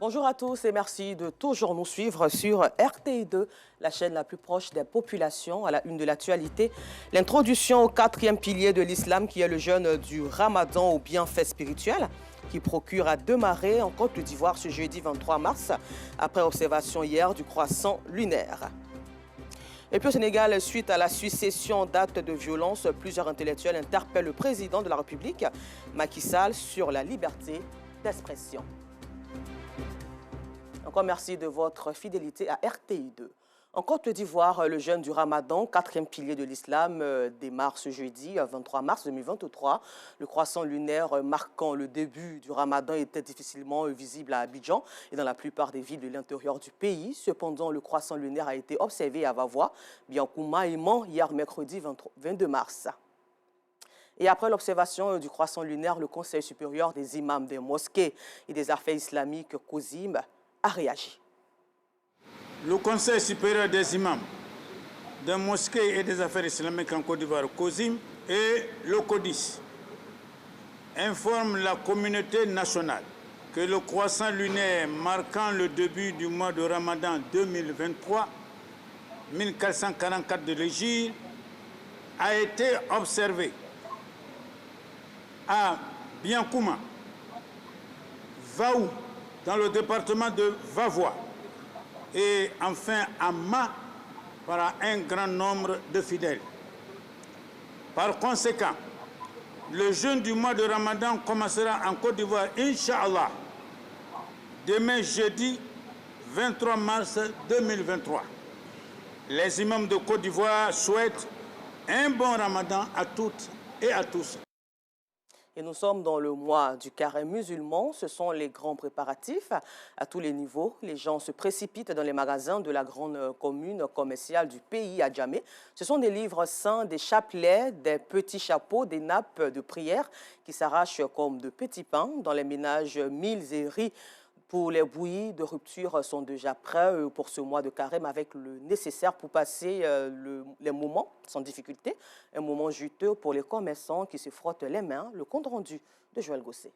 Bonjour à tous et merci de toujours nous suivre sur RTI2, la chaîne la plus proche des populations. À la une de l'actualité, l'introduction au 4e pilier de l'islam qui est le jeûne du Ramadan au bienfait spirituel qui procure à Demaré en Côte d'Ivoire ce jeudi 23 mars après observation hier du croissant lunaire. Et puis au Sénégal, suite à la succession d'actes de violence, plusieurs intellectuels interpellent le président de la République, Macky Sall, sur la liberté d'expression. Encore merci de votre fidélité à RTI2. En Côte d'Ivoire, le jeûne du Ramadan, 4e pilier de l'islam, démarre ce jeudi 23 mars 2023. Le croissant lunaire marquant le début du Ramadan était difficilement visible à Abidjan et dans la plupart des villes de l'intérieur du pays. Cependant, le croissant lunaire a été observé à Vavois, Biancouma et Mans hier mercredi 22 mars. Et après l'observation du croissant lunaire, le Conseil supérieur des imams des mosquées et des affaires islamiques, COSIM, a réagi. Le Conseil supérieur des imams des mosquées et des affaires islamiques en Côte d'Ivoire, COSIM, et le CODIS informent la communauté nationale que le croissant lunaire marquant le début du mois de Ramadan 2023, 1444 de l'Hégire, a été observé à Biancouma, Vaou, dans le département de Vavois, et enfin à Ma par un grand nombre de fidèles. Par conséquent, le jeûne du mois de Ramadan commencera en Côte d'Ivoire, Inch'Allah, demain jeudi 23 mars 2023. Les imams de Côte d'Ivoire souhaitent un bon Ramadan à toutes et à tous. Et nous sommes dans le mois du carême musulman. Ce sont les grands préparatifs à tous les niveaux. Les gens se précipitent dans les magasins de la grande commune commerciale du pays, à Djamé. Ce sont des livres saints, des chapelets, des petits chapeaux, des nappes de prière qui s'arrachent comme de petits pains. Dans les ménages, mils et riz pour les bouillies de rupture sont déjà prêts pour ce mois de carême avec le nécessaire pour passer les moments sans difficulté. Un moment juteux pour les commerçants qui se frottent les mains. Le compte rendu de Joël Gosset.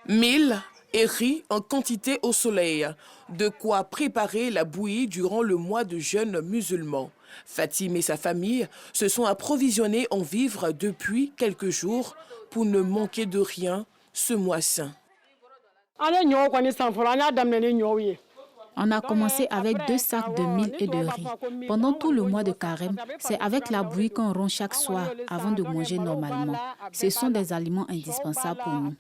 Mil et riz en quantité au soleil. De quoi préparer la bouillie durant le mois de jeûne musulman. Fatim et sa famille se sont approvisionnés en vivres depuis quelques jours pour ne manquer de rien ce mois saint. On a commencé avec 2 sacs de mil et de riz. Pendant tout le mois de carême, c'est avec la bouillie qu'on rompt chaque soir avant de manger normalement. Ce sont des aliments indispensables pour nous.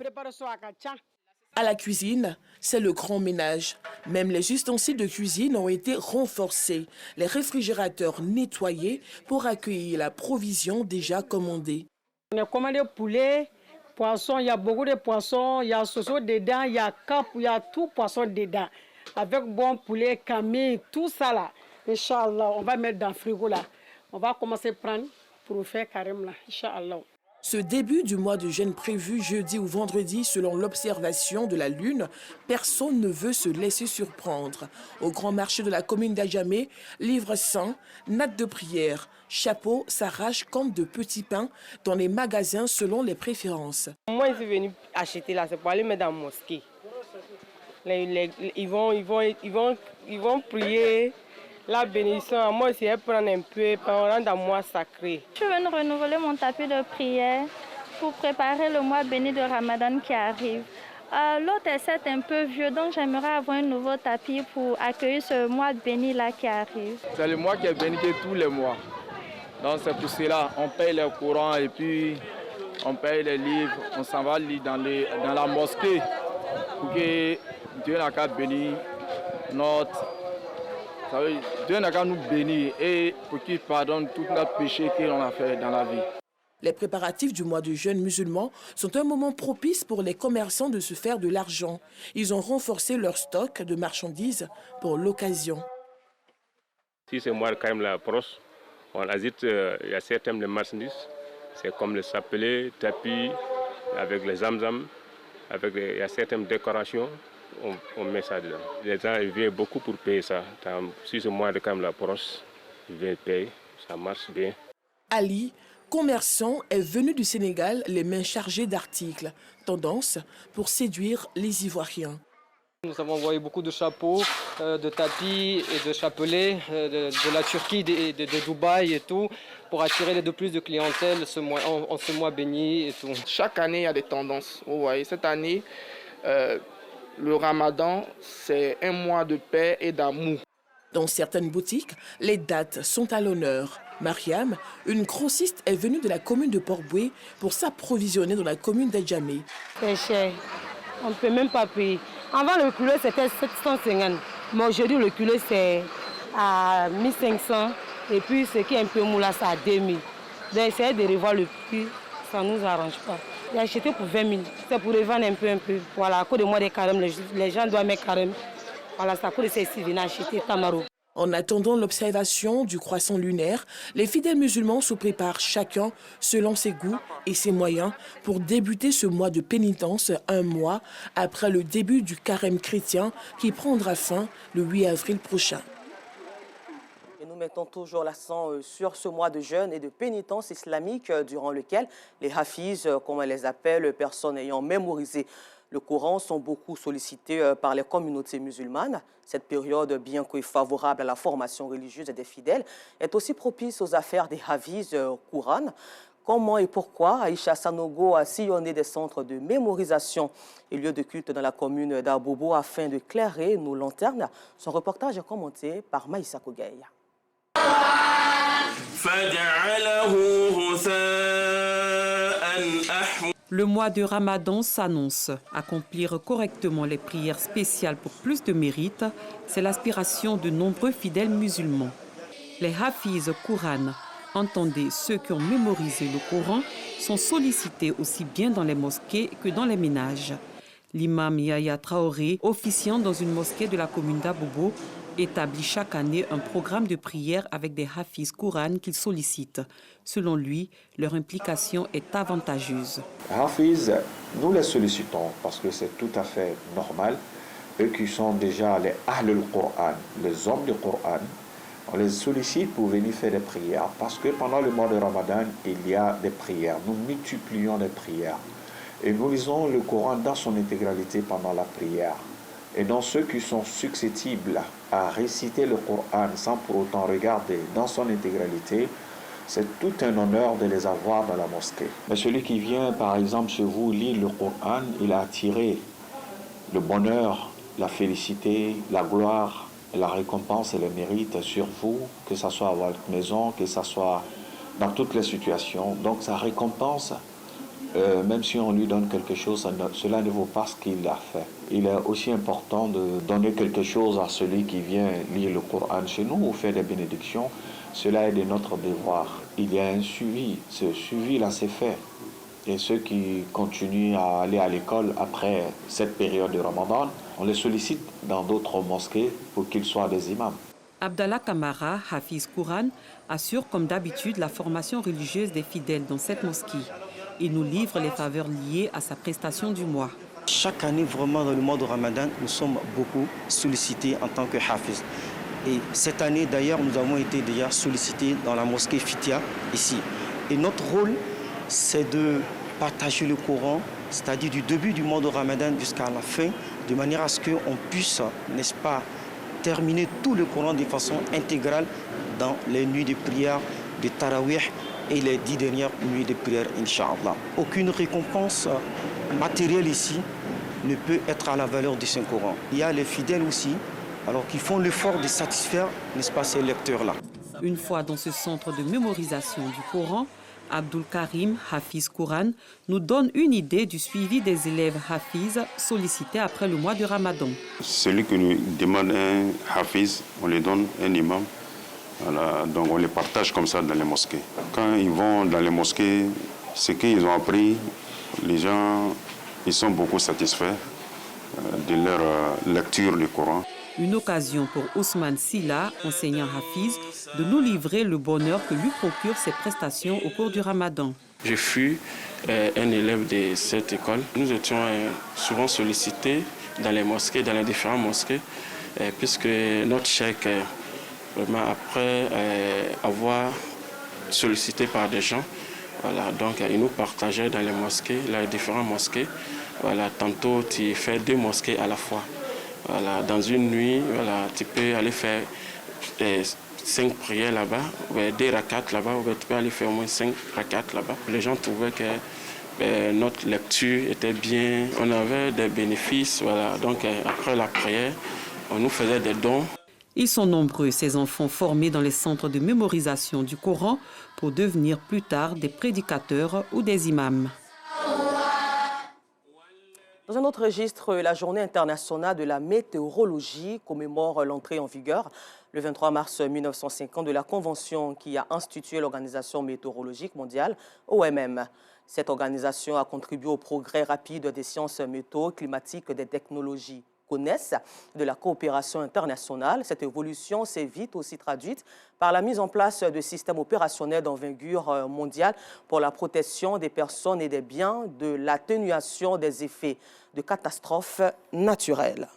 À la cuisine, c'est le grand ménage. Même les ustensiles de cuisine ont été renforcés, les réfrigérateurs nettoyés pour accueillir la provision déjà commandée. On a commandé poulet, poisson, il y a beaucoup de poissons, il y a soso dedans, il y a cap, il y a tout poisson dedans. Avec bon poulet, camille, tout ça là. Inch'Allah, on va mettre dans le frigo là. On va commencer à prendre pour faire carême là, Inch'Allah. Ce début du mois de jeûne prévu jeudi ou vendredi selon l'observation de la lune, personne ne veut se laisser surprendre. Au grand marché de la commune d'Adjamé, livres saints, nattes de prière, chapeaux s'arrachent comme de petits pains dans les magasins selon les préférences. Moi, je suis venu acheter là, c'est pour aller mettre dans la mosquée. Ils vont prier la bénédiction. Moi aussi, je prends un peu pendant le mois sacré. Je suis venue renouveler mon tapis de prière pour préparer le mois béni de Ramadan qui arrive. L'autre est certes un peu vieux, donc j'aimerais avoir un nouveau tapis pour accueillir ce mois béni là qui arrive. C'est le mois qui est béni que tous les mois. Donc c'est pour cela on paye les courants et puis on paye les livres. On s'en va lire dans la mosquée pour que Dieu n'a qu'à bénir notre... Dieu n'a qu'à nous bénir et pour qu'il pardonne tout notre péché que l'on a fait dans la vie. Les préparatifs du mois de jeûne musulman sont un moment propice pour les commerçants de se faire de l'argent. Ils ont renforcé leur stock de marchandises pour l'occasion. Si ce mois quand même l'approche, on hésite, il y a certaines marchandises, c'est comme les chapelets, tapis, avec les zamzam, il y a certaines décorations. On met ça dedans. Les gens ils viennent beaucoup pour payer ça. Si ce mois de quand même l'approche, ils viennent payer, ça marche bien. Ali, commerçant, est venu du Sénégal les mains chargées d'articles. Tendance pour séduire les Ivoiriens. Nous avons envoyé beaucoup de chapeaux, de tapis et de chapelets de la Turquie, de Dubaï et tout, pour attirer de plus de clientèle en ce mois béni et tout. Chaque année, il y a des tendances. Vous voyez, cette année, le Ramadan, c'est un mois de paix et d'amour. Dans certaines boutiques, les dates sont à l'honneur. Mariam, une grossiste, est venue de la commune de Port-Boué pour s'approvisionner dans la commune d'Adjamé. C'est cher. On ne peut même pas payer. Avant, le kilo, c'était 750. Mais aujourd'hui, le kilo, c'est à 1500. Et puis, ce qui est un peu mou là, c'est à 2000. Donc, essayer de revoir le prix, ça ne nous arrange pas. J'ai acheté pour 20 000. C'est pour revendre un peu. Voilà, à cause de moi des carèmes, les gens doivent mettre carême. Voilà, c'est à cause de ces ici, venir acheter Tamaro. En attendant l'observation du croissant lunaire, les fidèles musulmans se préparent chacun selon ses goûts et ses moyens pour débuter ce mois de pénitence un mois après le début du carême chrétien qui prendra fin le 8 avril prochain. Et nous mettons toujours l'accent sur ce mois de jeûne et de pénitence islamique durant lequel les hafiz, comme on les appelle, personnes ayant mémorisé le Coran, sont beaucoup sollicités par les communautés musulmanes. Cette période, bien que favorable à la formation religieuse des fidèles, est aussi propice aux affaires des hafiz Coran. Comment et pourquoi Aïcha Sanogo a sillonné des centres de mémorisation et lieux de culte dans la commune d'Abobo afin de clairer nos lanternes? Son reportage est commenté par Maïssa Kogueï. Le mois de Ramadan s'annonce. Accomplir correctement les prières spéciales pour plus de mérite, c'est l'aspiration de nombreux fidèles musulmans. Les hafiz Coran, entendez ceux qui ont mémorisé le Coran, sont sollicités aussi bien dans les mosquées que dans les ménages. L'imam Yahya Traoré, officiant dans une mosquée de la commune d'Abobo, établit chaque année un programme de prière avec des hafiz Coran qu'il sollicite. Selon lui, leur implication est avantageuse. Hafiz, nous les sollicitons parce que c'est tout à fait normal. Eux qui sont déjà les Ahlul Coran, les hommes du Coran, on les sollicite pour venir faire des prières parce que pendant le mois de Ramadan, il y a des prières. Nous multiplions les prières et nous lisons le Coran dans son intégralité pendant la prière. Et dans ceux qui sont susceptibles à réciter le Coran sans pour autant regarder dans son intégralité, c'est tout un honneur de les avoir dans la mosquée. Mais celui qui vient, par exemple, chez vous lire le Coran, il a attiré le bonheur, la félicité, la gloire, la récompense et le mérite sur vous, que ce soit à votre maison, que ce soit dans toutes les situations. Donc sa récompense, même si on lui donne quelque chose, cela ne vaut pas ce qu'il a fait. Il est aussi important de donner quelque chose à celui qui vient lire le Coran chez nous ou faire des bénédictions. Cela est de notre devoir. Il y a un suivi. Ce suivi-là, c'est fait. Et ceux qui continuent à aller à l'école après cette période de Ramadan, on les sollicite dans d'autres mosquées pour qu'ils soient des imams. Abdallah Kamara, hafiz Coran, assure comme d'habitude la formation religieuse des fidèles dans cette mosquée. Il nous livre les faveurs liées à sa prestation du mois. Chaque année, vraiment, dans le mois de Ramadan, nous sommes beaucoup sollicités en tant que hafiz. Et cette année, d'ailleurs, nous avons été déjà sollicités dans la mosquée Fitia, ici. Et notre rôle, c'est de partager le Coran, c'est-à-dire du début du mois de Ramadan jusqu'à la fin, de manière à ce qu'on puisse, n'est-ce pas, terminer tout le Coran de façon intégrale dans les nuits de prière, de Tarawih et les 10 dernières nuits de prière, Inch'Allah. Aucune récompense matérielle ici ne peut être à la valeur du Saint-Coran. Il y a les fidèles aussi, alors qui font l'effort de satisfaire, n'est-ce pas, ces lecteurs-là. Une fois dans ce centre de mémorisation du Coran, Abdul Karim, hafiz Coran, nous donne une idée du suivi des élèves hafiz sollicités après le mois de Ramadan. Celui qui nous demande un hafiz, on lui donne un imam. Voilà, donc on les partage comme ça dans les mosquées. Quand ils vont dans les mosquées, ce qu'ils ont appris, les gens ils sont beaucoup satisfaits de leur lecture du Coran. Une occasion pour Ousmane Silla, enseignant hafiz, de nous livrer le bonheur que lui procurent ses prestations au cours du Ramadan. Je fus un élève de cette école. Nous étions souvent sollicités dans les mosquées, dans les différentes mosquées, puisque notre cheikh, vraiment après avoir sollicité par des gens, voilà, donc il nous partageait dans les mosquées, les différentes mosquées. Voilà, tantôt il fait 2 mosquées à la fois. Voilà, dans une nuit, voilà, tu peux aller faire 5 prières là-bas, ou 2 rakats là-bas, ou tu peux aller faire au moins 5 rakats là-bas. Les gens trouvaient que notre lecture était bien, on avait des bénéfices. Voilà. Donc après la prière, on nous faisait des dons. Ils sont nombreux, ces enfants formés dans les centres de mémorisation du Coran pour devenir plus tard des prédicateurs ou des imams. Dans un autre registre, la Journée internationale de la météorologie commémore l'entrée en vigueur le 23 mars 1950 de la Convention qui a institué l'Organisation météorologique mondiale, OMM. Cette organisation a contribué au progrès rapide des sciences météo, climatiques, des technologies connaissent de la coopération internationale. Cette évolution s'est vite aussi traduite par la mise en place de systèmes opérationnels d'envergure mondiale pour la protection des personnes et des biens, de l'atténuation des effets de catastrophes naturelles.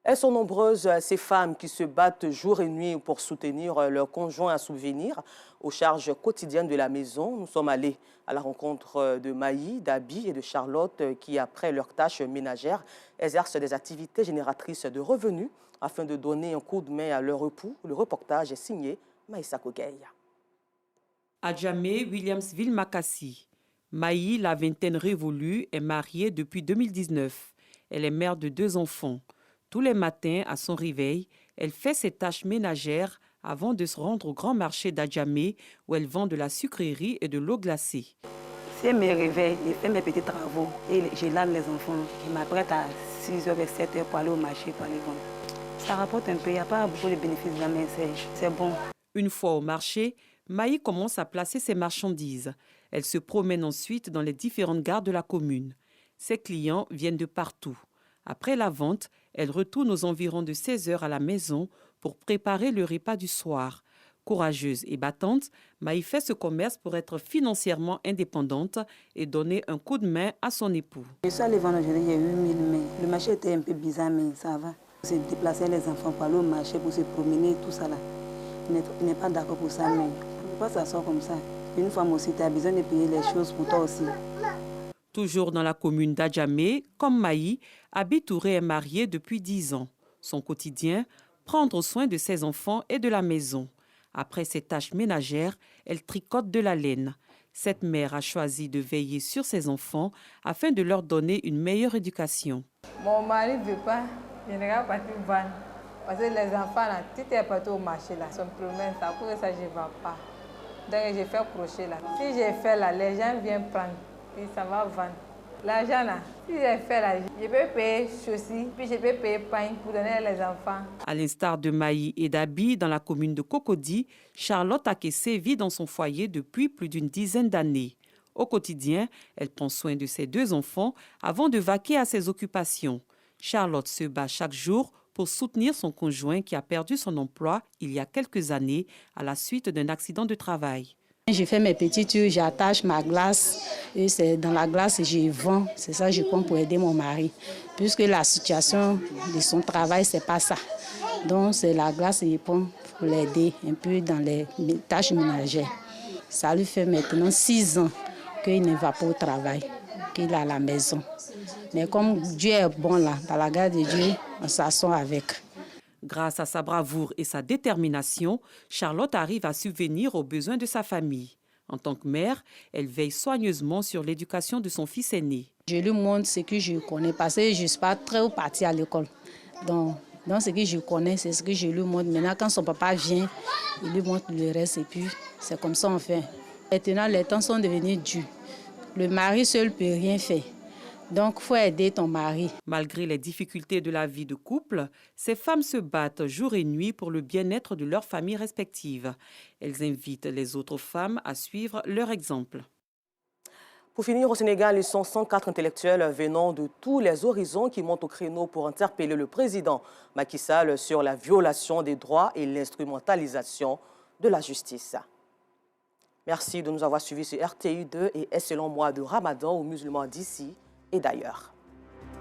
Elles sont nombreuses, ces femmes qui se battent jour et nuit pour soutenir leurs conjoints à subvenir aux charges quotidiennes de la maison. Nous sommes allés à la rencontre de Maï, d'Abi et de Charlotte qui, après leurs tâches ménagères, exercent des activités génératrices de revenus afin de donner un coup de main à leur époux. Le reportage est signé Maïssa Kogueï. À Djamé, Williamsville-Makassi, Maï, la vingtaine révolue, est mariée depuis 2019. Elle est mère de 2 enfants. Tous les matins, à son réveil, elle fait ses tâches ménagères avant de se rendre au grand marché d'Adjamé où elle vend de la sucrerie et de l'eau glacée. Si je me réveille, je fais mes petits travaux et je lave les enfants. Je m'apprête à 6h et 7h pour aller au marché pour aller vendre. Ça rapporte un peu, il n'y a pas beaucoup de bénéfices de la main, c'est bon. Une fois au marché, Maï commence à placer ses marchandises. Elle se promène ensuite dans les différentes gares de la commune. Ses clients viennent de partout. Après la vente, elle retourne aux environs de 16h à la maison pour préparer le repas du soir. Courageuse et battante, Maï fait ce commerce pour être financièrement indépendante et donner un coup de main à son époux. Je suis allée vendre aujourd'hui, il y a 8000 mains. Le marché était un peu bizarre, mais ça va. Se déplacer les enfants pour aller au marché, pour se promener, tout ça là. Je n'ai pas d'accord pour ça, mais on ne peut pas s'asseoir comme ça. Une femme aussi, tu as besoin de payer les choses pour toi aussi. Toujours dans la commune d'Adjamé, comme Maï, Abi Touré est mariée depuis 10 ans. Son quotidien, prendre soin de ses enfants et de la maison. Après ses tâches ménagères, elle tricote de la laine. Cette mère a choisi de veiller sur ses enfants afin de leur donner une meilleure éducation. Mon mari ne veut pas, je n'ai pas partir vendre. Parce que les enfants, là, tout est parti au marché, là, sont promesses, à cause de ça, je ne vends pas. Donc, j'ai fait crochet, là. Si j'ai fait là, les gens viennent prendre. Puis ça va vendre. L'argent là, si j'ai fait là, je peux payer ceci, puis je peux payer pain pour donner les enfants. À l'instar de Maï et d'Abi dans la commune de Cocody, Charlotte Akessé vit dans son foyer depuis plus d'une dizaine d'années. Au quotidien, elle prend soin de ses 2 enfants avant de vaquer à ses occupations. Charlotte se bat chaque jour pour soutenir son conjoint qui a perdu son emploi il y a quelques années à la suite d'un accident de travail. Je fais mes petits tubes, j'attache ma glace et c'est dans la glace je vends. C'est ça que je prends pour aider mon mari. Puisque la situation de son travail, c'est pas ça. Donc c'est la glace que je prends pour l'aider un peu dans les tâches ménagères. Ça lui fait maintenant 6 ans qu'il ne va pas au travail, qu'il est à la maison. Mais comme Dieu est bon là, dans la grâce de Dieu, on s'assoit avec. Grâce à sa bravoure et sa détermination, Charlotte arrive à subvenir aux besoins de sa famille. En tant que mère, elle veille soigneusement sur l'éducation de son fils aîné. Je lui montre ce que je connais parce que je ne suis pas très partie à l'école. Donc, ce que je connais, c'est ce que je lui montre. Maintenant, quand son papa vient, il lui montre le reste et puis c'est comme ça on fait. Maintenant, les temps sont devenus durs. Le mari seul ne peut rien faire. Donc, il faut aider ton mari. Malgré les difficultés de la vie de couple, ces femmes se battent jour et nuit pour le bien-être de leurs familles respectives. Elles invitent les autres femmes à suivre leur exemple. Pour finir, au Sénégal, ils sont 104 intellectuels venant de tous les horizons qui montent au créneau pour interpeller le président Macky Sall sur la violation des droits et l'instrumentalisation de la justice. Merci de nous avoir suivis sur RTI2 et excellent mois de Ramadan aux musulmans d'ici et d'ailleurs.